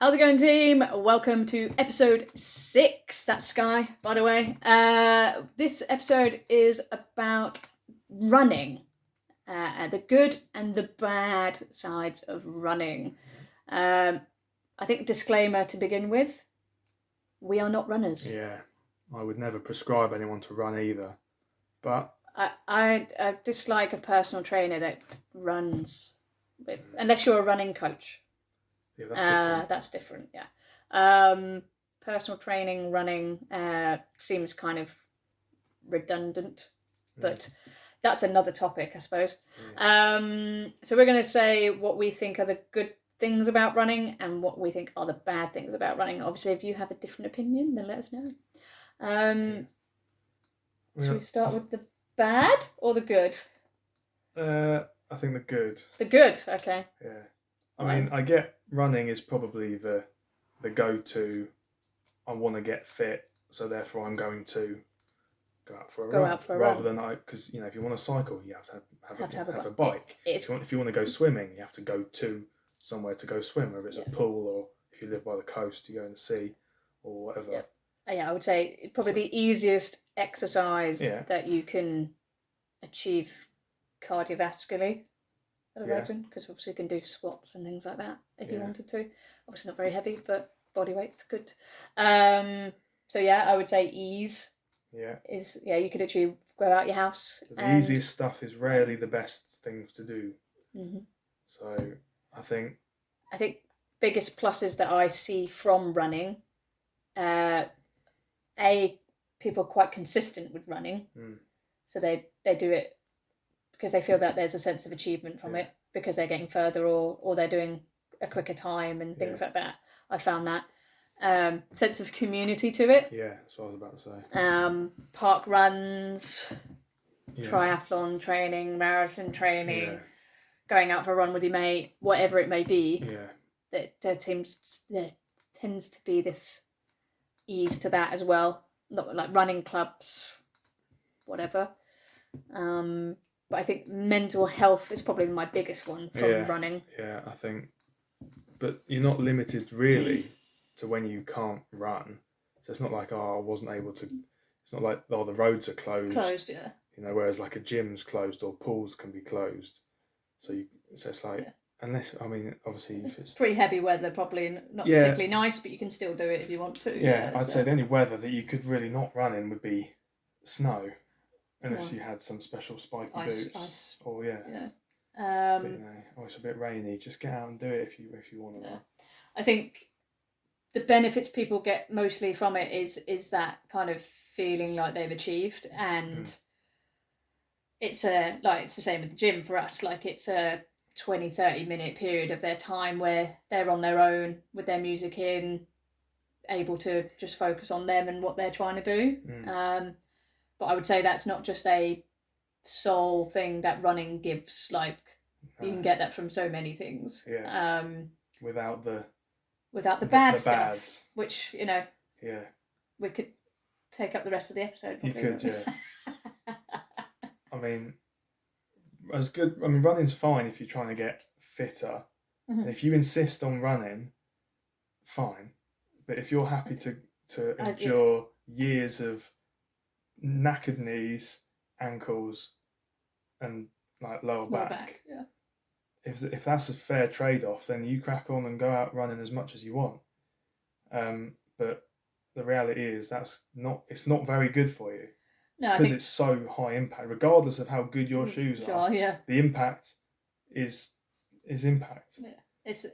How's it going, team? Welcome to episode 6. That's Sky, by the way. This episode is about running. The good and the bad sides of running. I think disclaimer to begin with, we are not runners. Yeah, I would never prescribe anyone to run either. But I dislike a personal trainer that runs with, unless you're a running coach. Yeah, that's different. That's different, yeah. Personal training, running seems kind of redundant, but that's another topic, I suppose. Yeah. So we're going to say what we think are the good things about running and what we think are the bad things about running. Obviously, if you have a different opinion, then let us know. Should we start with the bad or the good? I think the good. The good, okay. Yeah. I mean, I get running is probably the go-to. I want to get fit, so therefore I'm going to go out for a run. Rather than because if you want to cycle, you have to have a bike. If you want to go swimming, you have to go to somewhere to go swim, whether it's a pool or if you live by the coast, you go in the sea or whatever. Yeah, I would say it's probably the easiest exercise that you can achieve cardiovascularly. I imagine, because obviously you can do squats and things like that if you wanted to. Obviously not very heavy, but body weight's good. So yeah, I would say ease. Yeah. You could actually go out your house. The easiest stuff is rarely the best things to do. Mm-hmm. So I think biggest pluses that I see from running, people are quite consistent with running. So they do it because they feel that there's a sense of achievement from it because they're getting further or they're doing a quicker time and things like that. I found that sense of community to it. Yeah, that's what I was about to say. Park runs, triathlon training, marathon training, going out for a run with your mate, whatever it may be. Yeah. There tends to be this ease to that as well. Not like running clubs, whatever. But I think mental health is probably my biggest one from running. Yeah, I think. But you're not limited really to when you can't run. So it's not like, I wasn't able to. It's not like, the roads are closed. Closed, yeah. Whereas like a gym's closed or pools can be closed. So it's like, unless, obviously if it's pretty heavy weather, probably not particularly nice, but you can still do it if you want to. Yeah, I'd say the only weather that you could really not run in would be snow. Unless you had some special spiky boots. Ice. Or but, it's a bit rainy. Just get out and do it if you want to. I think the benefits people get mostly from it is that kind of feeling like they've achieved, and it's the same with the gym for us. Like it's a 20-30 minute period of their time where they're on their own with their music in, able to just focus on them and what they're trying to do. But I would say that's not just a sole thing that running gives. Like you can get that from so many things. Yeah. Without the bad stuff, which we could take up the rest of the episode. Probably, you could, running's fine if you're trying to get fitter. And if you insist on running, fine. But if you're happy to endure years of knackered knees, ankles, and like lower back. If that's a fair trade-off, then you crack on and go out running as much as you want. But the reality is it's not very good for you because it's so high impact. Regardless of how good your shoes are, the impact is impact.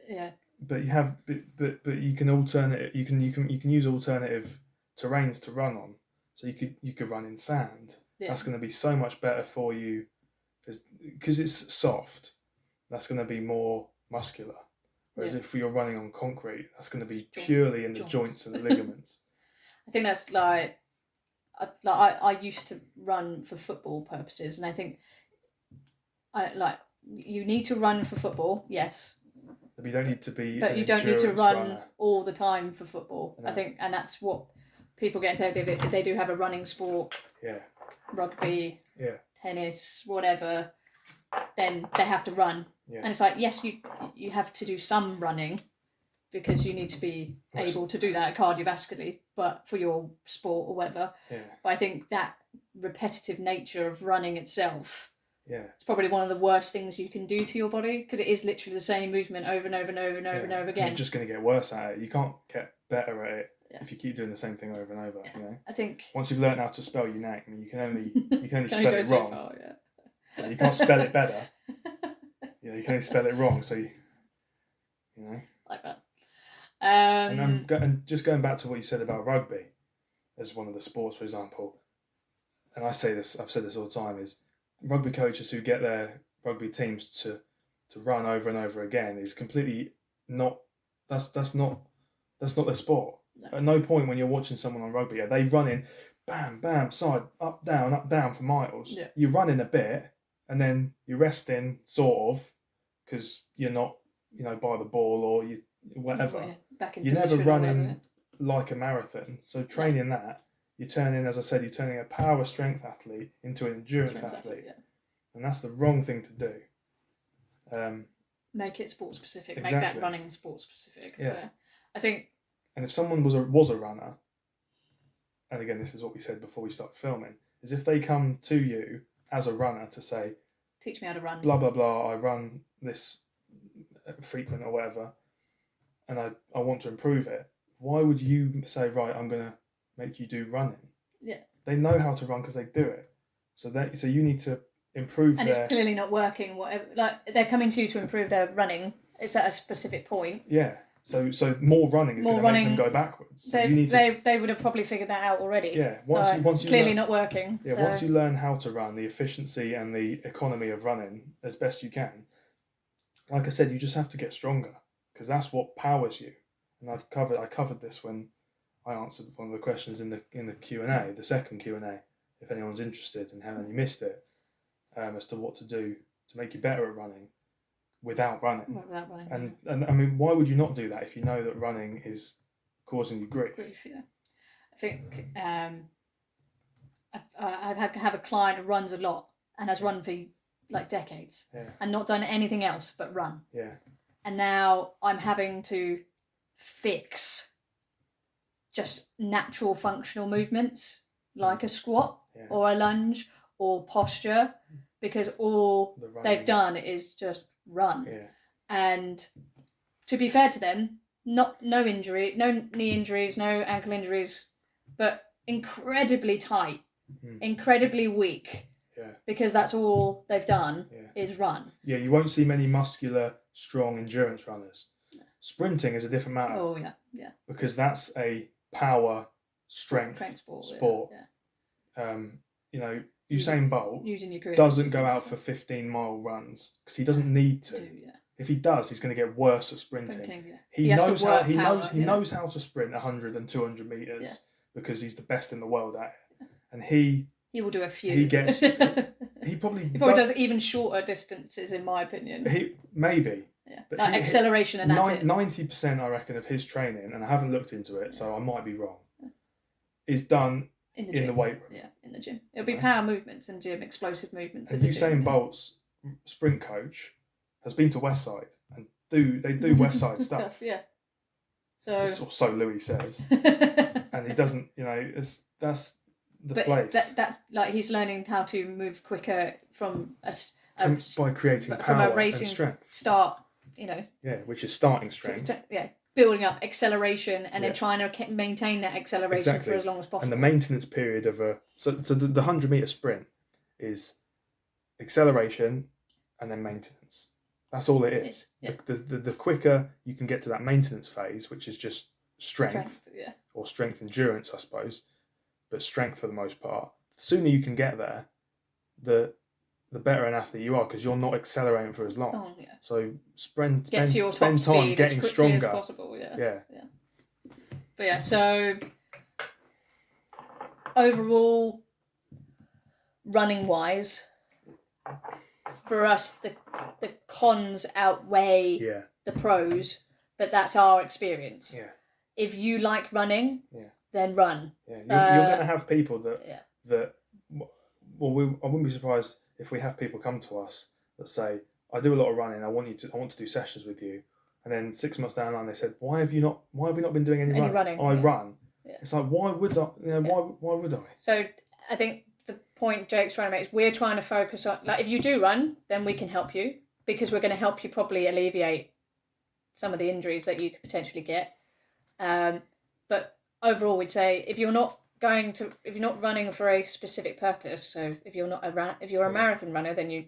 Yeah, But you have, but you can alternate. You can use alternative terrains to run on. So you could run in sand. Yeah. That's going to be so much better for you because it's soft. That's going to be more muscular. Whereas if you're running on concrete, that's going to be purely in the joints and the ligaments. I think that's I used to run for football purposes, and I think you need to run for football, yes. But you don't need to be. But you don't need to run all the time for football. No. I think, and that's what people get into if they do have a running sport, rugby, tennis, whatever, then they have to run. Yeah. And it's like, yes, you have to do some running, because you need to be able to do that cardiovascularly, but for your sport or whatever. Yeah. But I think that repetitive nature of running itself, yeah, it's probably one of the worst things you can do to your body, because it is literally the same movement over and over and over and over and over again. And you're just going to get worse at it. You can't get better at it if you keep doing the same thing over and over. You know, I think once you've learned how to spell your name, you can only spell it so wrong. far, You can't spell it better. You can only spell it wrong. So you know, like that. And just going back to what you said about rugby as one of the sports, for example, and I say this, I've said this all the time, is rugby coaches who get their rugby teams to run over and over again is completely not. That's not their sport. No. At no point when you're watching someone on rugby are they running, bam, bam, side, up, down for miles. Yeah. You're running a bit and then you're resting, sort of, because you're not, by the ball or you whatever. You're never running like a marathon. So training that, you're turning a power strength athlete into an endurance athlete. Yeah. And that's the wrong thing to do. Make it sport specific. Exactly. Make that running sport specific. Yeah. I think. And if someone was a runner, and again, this is what we said before we started filming, is if they come to you as a runner to say, teach me how to run. Blah, blah, blah, I run this frequent or whatever, and I want to improve it. Why would you say, right, I'm going to make you do running? Yeah. They know how to run because they do it. So you need to improve and it's clearly not working. Whatever, like they're coming to you to improve their running. It's at a specific point. Yeah. So more running is going to make them go backwards. So they would have probably figured that out already. Yeah. Once you clearly not working. Yeah. So. Once you learn how to run, the efficiency and the economy of running as best you can. Like I said, you just have to get stronger because that's what powers you. And I covered this when I answered one of the questions in the Q&A, the second Q&A. If anyone's interested and haven't missed it, as to what to do to make you better at running. Without running. And I mean, why would you not do that if you know that running is causing you grief? Yeah. I think I have a client who runs a lot and has run for like decades and not done anything else but run. Yeah. And now I'm having to fix just natural functional movements like a squat or a lunge or posture because all they've done is just run. Yeah. And to be fair to them, no injury, no knee injuries, no ankle injuries, but incredibly tight, incredibly weak. Yeah. Because that's all they've done is run. Yeah, you won't see many muscular, strong endurance runners. No. Sprinting is a different matter. Oh yeah, yeah. Because that's a power strength sport. Yeah. Usain Bolt doesn't go out for 15-mile runs because he doesn't need to. If he does, he's going to get worse at sprinting. He knows how to sprint 100 and 200 meters because he's the best in the world at it. And he will do a few. He probably does even shorter distances, in my opinion. Maybe. Yeah. But acceleration and that's 90%, I reckon, of his training, and I haven't looked into it, so I might be wrong, is done in the weight room. Yeah, in the gym. It'll be power movements in gym, explosive movements. And Usain Bolt's sprint coach has been to Westside and they do Westside stuff. Yeah. So Louis says, and he doesn't. That's the place. That's like he's learning how to move quicker from by creating power from a racing and strength start. Yeah, which is starting strength. Building up acceleration and then trying to maintain that acceleration for as long as possible. And the maintenance period of the 100-meter sprint is acceleration and then maintenance. That's all it is. The quicker you can get to that maintenance phase, which is just strength or strength endurance, I suppose, but strength for the most part. The sooner you can get there, the better an athlete you are because you're not accelerating for as long. Oh, yeah. So spend time getting stronger. As possible, yeah. But yeah, so overall, running wise, for us the cons outweigh the pros, but that's our experience. Yeah. If you like running, then run. Yeah, you're going to have people that. Well, I wouldn't be surprised if we have people come to us that say, "I do a lot of running. I want to do sessions with you," And then 6 months down the line, they said, "Why have we not been doing any running?" I yeah. run. Yeah. It's like, why would I? Why would I? So I think the point Jake's trying to make is we're trying to focus on, like, if you do run, then we can help you, because we're going to help you probably alleviate some of the injuries that you could potentially get. But overall, we'd say if you're not running for a specific purpose, so if you're a marathon runner, then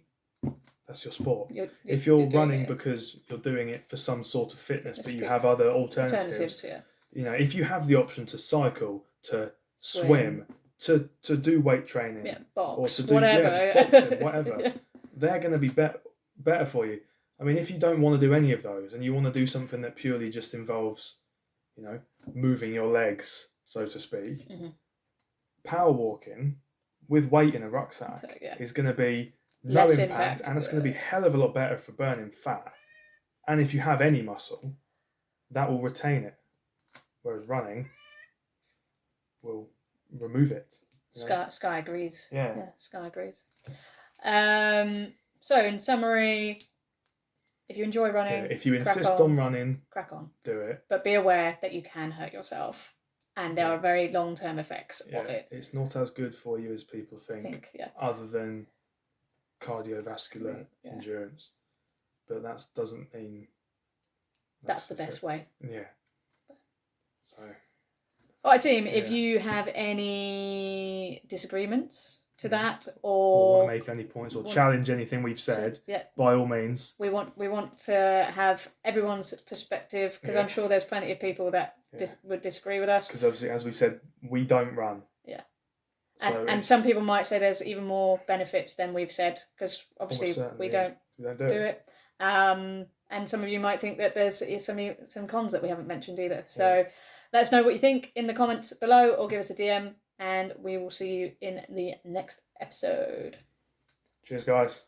that's your sport. If you're running because you're doing it for some sort of fitness, but you have other alternatives, yeah. If you have the option to cycle, to swim, to do weight training, box, or to do whatever, boxing, whatever, they're going to be better for you. I mean, if you don't want to do any of those and you want to do something that purely just involves, moving your legs, so to speak, power walking with weight in a rucksack is going to be no impact, and it's going to be a hell of a lot better for burning fat. And if you have any muscle, that will retain it, whereas running will remove it. Sky agrees. Yeah, Sky agrees. So in summary, if you enjoy running, if you insist on running, crack on. Do it. But be aware that you can hurt yourself, and there are very long-term effects of it. It's not as good for you as people think other than cardiovascular endurance. But that doesn't mean that's the best way. Yeah. So. All right, team. If you have any disagreements to that, or want to make any points or challenge anything we've said, by all means. We want to have everyone's perspective, because I'm sure there's plenty of people that would disagree with us. Because obviously, as we said, we don't run. Yeah. So and some people might say there's even more benefits than we've said, because obviously we don't do it. And some of you might think that there's some cons that we haven't mentioned either. So let us know what you think in the comments below, or give us a DM, and we will see you in the next episode. Cheers, guys.